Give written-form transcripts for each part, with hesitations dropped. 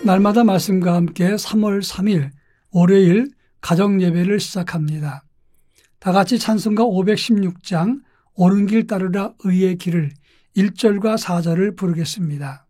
날마다 말씀과 함께 3월 3일 월요일 가정예배를 시작합니다. 다 같이 찬송가 516장 옳은 길 따르라 의의 길을 1절과 4절을 부르겠습니다.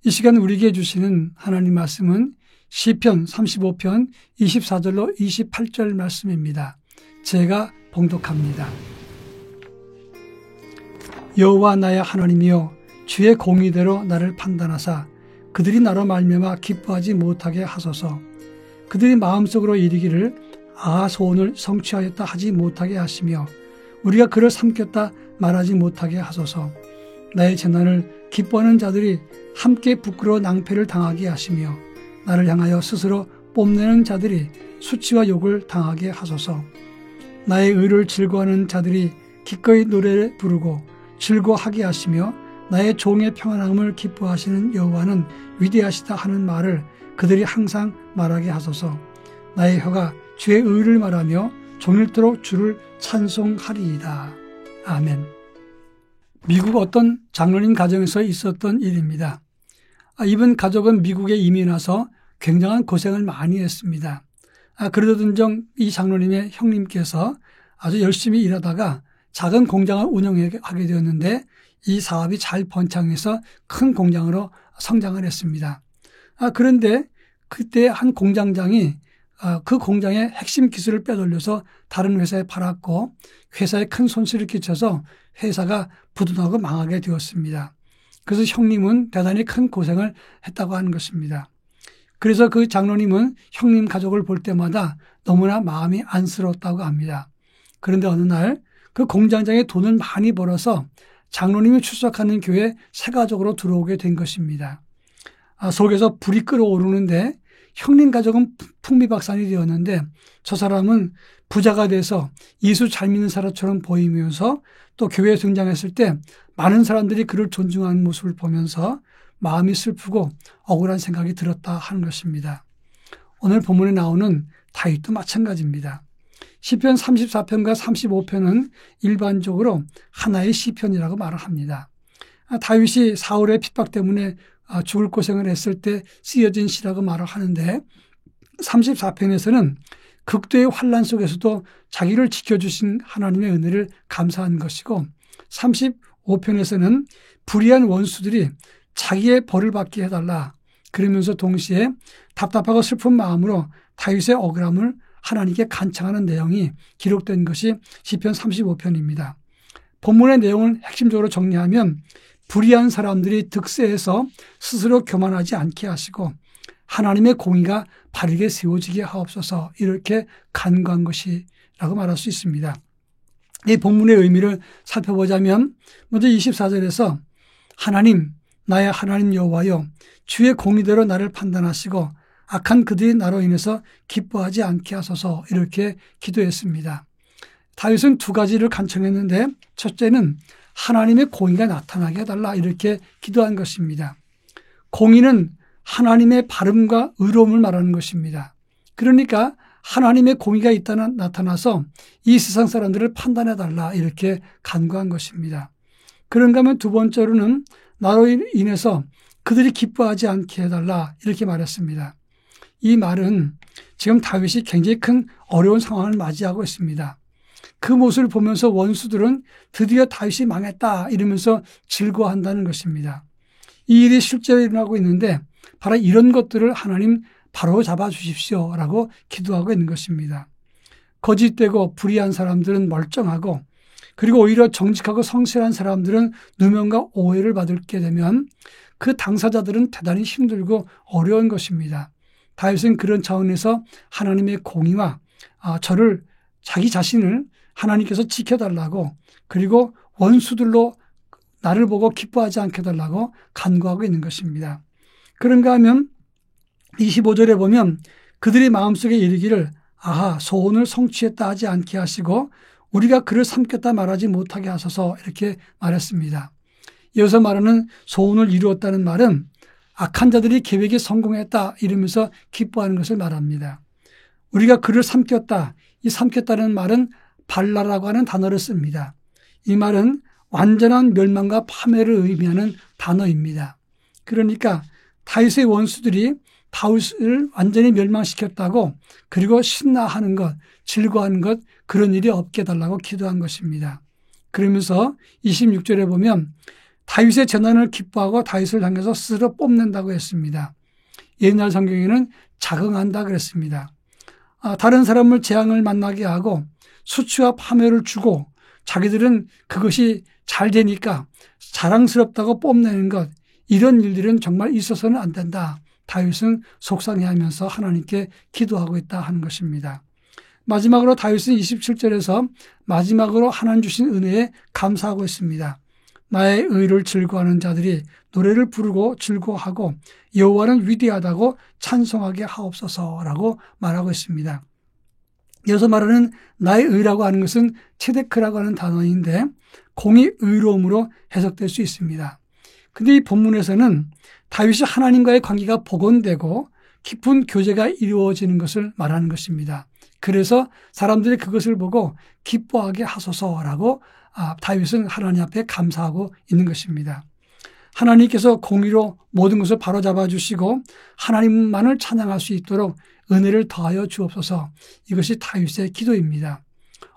이 시간 우리에게 주시는 하나님 말씀은 시편 35편 24절로 28절 말씀입니다. 제가 봉독합니다. 여호와 나의 하나님이여 주의 공의대로 나를 판단하사 그들이 나로 말미암아 기뻐하지 못하게 하소서. 그들이 마음속으로 이르기를 소원을 성취하였다 하지 못하게 하시며 우리가 그를 삼켰다 말하지 못하게 하소서. 나의 재난을 기뻐하는 자들이 함께 부끄러워 낭패를 당하게 하시며 나를 향하여 스스로 뽐내는 자들이 수치와 욕을 당하게 하소서. 나의 의를 즐거워하는 자들이 기꺼이 노래를 부르고 즐거워하게 하시며 나의 종의 평안함을 기뻐하시는 여호와는 위대하시다 하는 말을 그들이 항상 말하게 하소서. 나의 혀가 주의 의를 말하며 종일토록 주를 찬송하리이다. 아멘. 미국 어떤 장로님 가정에서 있었던 일입니다. 이번 가족은 미국에 이민 와서 굉장한 고생을 많이 했습니다. 그러던 이 장로님의 형님께서 아주 열심히 일하다가 작은 공장을 운영하게 되었는데 이 사업이 잘 번창해서 큰 공장으로 성장을 했습니다. 그런데 그때 한 공장장이 그 공장의 핵심 기술을 빼돌려서 다른 회사에 팔았고 회사에 큰 손실을 끼쳐서 회사가 부도나고 망하게 되었습니다. 그래서 형님은 대단히 큰 고생을 했다고 하는 것입니다. 그래서 그 장로님은 형님 가족을 볼 때마다 너무나 마음이 안쓰러웠다고 합니다. 그런데 어느 날 그 공장장이 돈을 많이 벌어서 장로님이 출석하는 교회에 새 가족으로 들어오게 된 것입니다. 속에서 불이 끓어오르는데 형님 가족은 풍비박산이 되었는데 저 사람은 부자가 돼서 예수 잘 믿는 사람처럼 보이면서 또 교회에 등장했을 때 많은 사람들이 그를 존중하는 모습을 보면서 마음이 슬프고 억울한 생각이 들었다 하는 것입니다. 오늘 본문에 나오는 다윗도 마찬가지입니다. 시편 34편과 35편은 일반적으로 하나의 시편이라고 말을 합니다. 다윗이 사울의 핍박 때문에 죽을 고생을 했을 때 쓰여진 시라고 말을 하는데 34편에서는 극도의 환난 속에서도 자기를 지켜주신 하나님의 은혜를 감사한 것이고 35편에서는 불의한 원수들이 자기의 벌을 받게 해달라 그러면서 동시에 답답하고 슬픈 마음으로 다윗의 억울함을 하나님께 간청하는 내용이 기록된 것이 시편 35편입니다. 본문의 내용을 핵심적으로 정리하면 불의한 사람들이 득세해서 스스로 교만하지 않게 하시고 하나님의 공의가 바르게 세워지게 하옵소서 이렇게 간구한 것이라고 말할 수 있습니다. 이 본문의 의미를 살펴보자면 먼저 24절에서 하나님 나의 하나님 여호와여 주의 공의대로 나를 판단하시고 악한 그들이 나로 인해서 기뻐하지 않게 하소서 이렇게 기도했습니다. 다윗은 두 가지를 간청했는데 첫째는 하나님의 공의가 나타나게 해달라 이렇게 기도한 것입니다. 공의는 하나님의 바름과 의로움을 말하는 것입니다. 그러니까 하나님의 공의가 나타나서 이 세상 사람들을 판단해달라 이렇게 간구한 것입니다. 그런가 하면 두 번째로는 나로 인해서 그들이 기뻐하지 않게 해달라 이렇게 말했습니다. 이 말은 지금 다윗이 굉장히 큰 어려운 상황을 맞이하고 있습니다. 그 모습을 보면서 원수들은 드디어 다윗이 망했다 이러면서 즐거워한다는 것입니다. 이 일이 실제로 일어나고 있는데 바로 이런 것들을 하나님 바로 잡아주십시오라고 기도하고 있는 것입니다. 거짓되고 불의한 사람들은 멀쩡하고 그리고 오히려 정직하고 성실한 사람들은 누명과 오해를 받게 되면 그 당사자들은 대단히 힘들고 어려운 것입니다. 다윗은 그런 차원에서 하나님의 공의와 자기 자신을 하나님께서 지켜달라고 그리고 원수들로 나를 보고 기뻐하지 않게 해달라고 간구하고 있는 것입니다. 그런가 하면 25절에 보면 그들의 마음속에 이르기를 아하 소원을 성취했다 하지 않게 하시고 우리가 그를 삼켰다 말하지 못하게 하소서 이렇게 말했습니다. 이어서 말하는 소원을 이루었다는 말은 악한 자들이 계획에 성공했다 이러면서 기뻐하는 것을 말합니다. 우리가 그를 삼켰다. 이 삼켰다는 말은 발라라고 하는 단어를 씁니다. 이 말은 완전한 멸망과 파멸을 의미하는 단어입니다. 그러니까 다윗의 원수들이 다윗을 완전히 멸망시켰다고 그리고 신나하는 것, 즐거워하는 것 그런 일이 없게 해달라고 기도한 것입니다. 그러면서 26절에 보면 다윗의 재난을 기뻐하고 다윗을 향해서 스스로 뽐낸다고 했습니다. 옛날 성경에는 자긍한다 그랬습니다. 다른 사람을 재앙을 만나게 하고 수치와 파멸을 주고 자기들은 그것이 잘 되니까 자랑스럽다고 뽐내는 것 이런 일들은 정말 있어서는 안 된다. 다윗은 속상해하면서 하나님께 기도하고 있다 하는 것입니다. 마지막으로 다윗은 27절에서 마지막으로 하나님 주신 은혜에 감사하고 있습니다. 나의 의를 즐거워하는 자들이 노래를 부르고 즐거워하고 여호와는 위대하다고 찬송하게 하옵소서라고 말하고 있습니다. 여기서 말하는 나의 의라고 하는 것은 체데크라고 하는 단어인데 공의 의로움으로 해석될 수 있습니다. 근데 이 본문에서는 다윗이 하나님과의 관계가 복원되고 깊은 교제가 이루어지는 것을 말하는 것입니다. 그래서 사람들이 그것을 보고 기뻐하게 하소서라고 다윗은 하나님 앞에 감사하고 있는 것입니다. 하나님께서 공의로 모든 것을 바로잡아 주시고 하나님만을 찬양할 수 있도록 은혜를 더하여 주옵소서. 이것이 다윗의 기도입니다.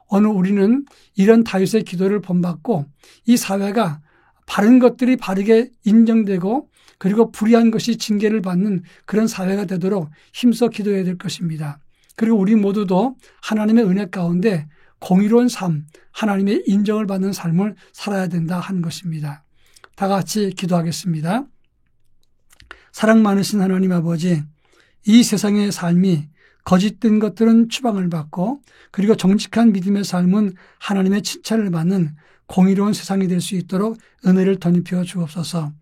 오늘 우리는 이런 다윗의 기도를 본받고 이 사회가 바른 것들이 바르게 인정되고 그리고 불의한 것이 징계를 받는 그런 사회가 되도록 힘써 기도해야 될 것입니다. 그리고 우리 모두도 하나님의 은혜 가운데 공의로운 삶, 하나님의 인정을 받는 삶을 살아야 된다 하는 것입니다. 다 같이 기도하겠습니다. 사랑 많으신 하나님 아버지, 이 세상의 삶이 거짓된 것들은 추방을 받고 그리고 정직한 믿음의 삶은 하나님의 칭찬을 받는 공의로운 세상이 될 수 있도록 은혜를 덧입혀 주옵소서.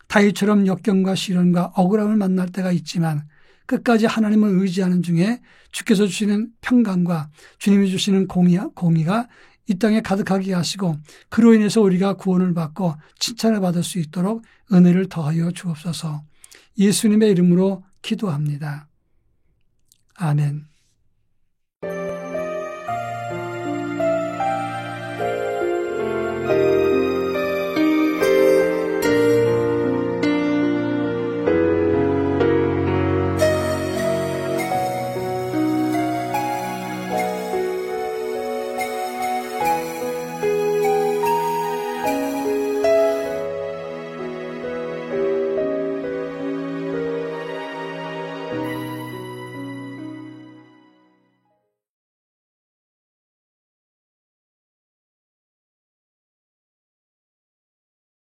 다윗처럼 역경과 시련과 억울함을 만날 때가 있지만 끝까지 하나님을 의지하는 중에 주께서 주시는 평강과 주님이 주시는 공의가 이 땅에 가득하게 하시고 그로 인해서 우리가 구원을 받고 칭찬을 받을 수 있도록 은혜를 더하여 주옵소서. 예수님의 이름으로 기도합니다. 아멘.